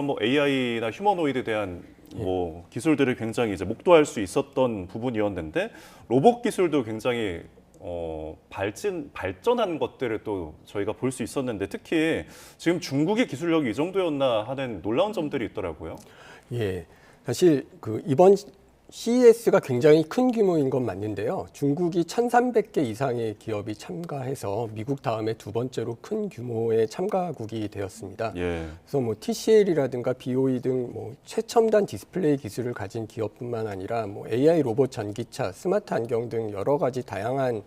뭐 AI나 휴머노이드에 대한 뭐 기술들을 굉장히 이제 목도할 수 있었던 부분이었는데 로봇 기술도 굉장히 발전한 것들을 또 저희가 볼 수 있었는데 특히 지금 중국의 기술력이 이 정도였나 하는 놀라운 점들이 있더라고요. 예, 사실 이번 CES가 굉장히 큰 규모인 건 맞는데요. 중국이 1,300개 이상의 기업이 참가해서 미국 다음에 두 번째로 큰 규모의 참가국이 되었습니다. 예. 그래서 뭐 TCL이라든가 BOE 등 뭐 최첨단 디스플레이 기술을 가진 기업뿐만 아니라 뭐 AI 로봇 전기차, 스마트 안경 등 여러 가지 다양한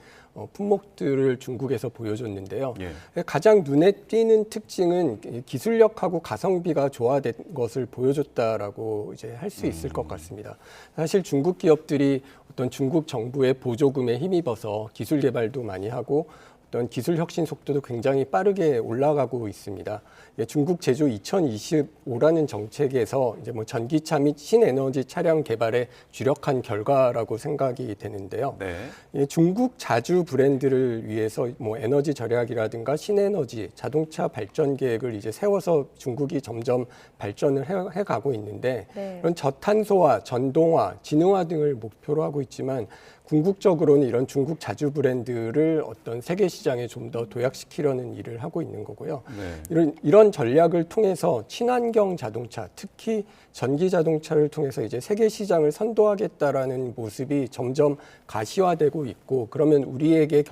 품목들을 중국에서 보여줬는데요. 예. 가장 눈에 띄는 특징은 기술력하고 가성비가 조화된 것을 보여줬다라고 이제 할 수 있을 것 같습니다. 사실 중국 기업들이 어떤 중국 정부의 보조금에 힘입어서 기술 개발도 많이 하고 어떤 기술 혁신 속도도 굉장히 빠르게 올라가고 있습니다. 중국 제조 2025라는 정책에서 이제 뭐 전기차 및 신에너지 차량 개발에 주력한 결과라고 생각이 되는데요. 네. 중국 자주 브랜드를 위해서 뭐 에너지 절약이라든가 신에너지, 자동차 발전 계획을 이제 세워서 중국이 점점 발전을 해가고 있는데 네. 이런 저탄소화, 전동화, 지능화 등을 목표로 하고 있지만 궁극적으로는 이런 중국 자주 브랜드를 어떤 세계 시장에 좀 더 도약시키려는 일을 하고 있는 거고요. 네. 이런 전략을 통해서 친환경 자동차, 특히 전기 자동차를 통해서 이제 세계 시장을 선도하겠다라는 모습이 점점 가시화되고 있고, 그러면 우리에게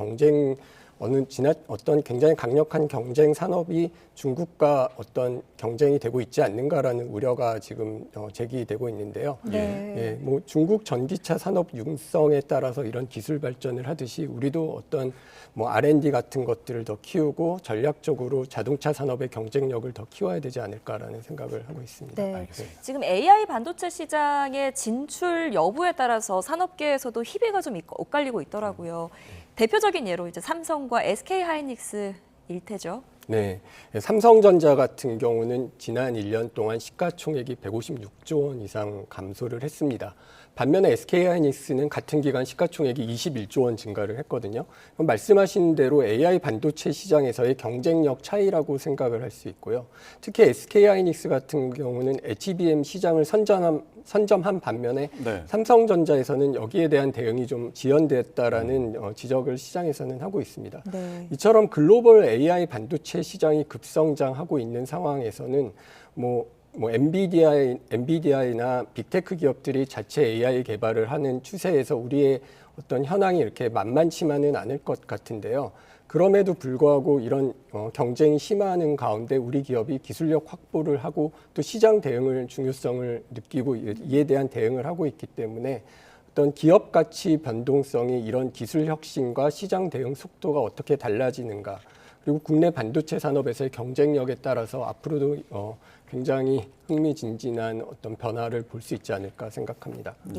어떤 굉장히 강력한 경쟁 산업이 중국과 어떤 경쟁이 되고 있지 않는가라는 우려가 지금 제기되고 있는데요. 네. 예, 뭐 중국 전기차 산업 융성에 따라서 이런 기술 발전을 하듯이 우리도 어떤 뭐 R&D 같은 것들을 더 키우고 전략적으로 자동차 산업의 경쟁력을 더 키워야 되지 않을까라는 생각을 하고 있습니다. 네. 알겠습니다. 지금 AI 반도체 시장의 진출 여부에 따라서 산업계에서도 희비가 좀 엇갈리고 있더라고요. 대표적인 예로 이제 삼성과 SK 하이닉스 일테죠. 네, 삼성전자 같은 경우는 지난 1년 동안 시가총액이 156조 원 이상 감소를 했습니다. 반면에 SK하이닉스는 같은 기간 시가총액이 21조 원 증가를 했거든요. 그럼 말씀하신 대로 AI 반도체 시장에서의 경쟁력 차이라고 생각을 할 수 있고요. 특히 SK하이닉스 같은 경우는 HBM 시장을 선점한 반면에 네. 삼성전자에서는 여기에 대한 대응이 좀 지연됐다라는 지적을 시장에서는 하고 있습니다. 네. 이처럼 글로벌 AI 반도체 시장이 급성장하고 있는 상황에서는 뭐 엔비디아나 빅테크 기업들이 자체 AI 개발을 하는 추세에서 우리의 어떤 현황이 이렇게 만만치만은 않을 것 같은데요. 그럼에도 불구하고 이런 경쟁이 심화하는 가운데 우리 기업이 기술력 확보를 하고 또 시장 대응을 중요성을 느끼고 이에 대한 대응을 하고 있기 때문에 어떤 기업 가치 변동성이 이런 기술 혁신과 시장 대응 속도가 어떻게 달라지는가, 그리고 국내 반도체 산업에서의 경쟁력에 따라서 앞으로도 굉장히 흥미진진한 어떤 변화를 볼 수 있지 않을까 생각합니다.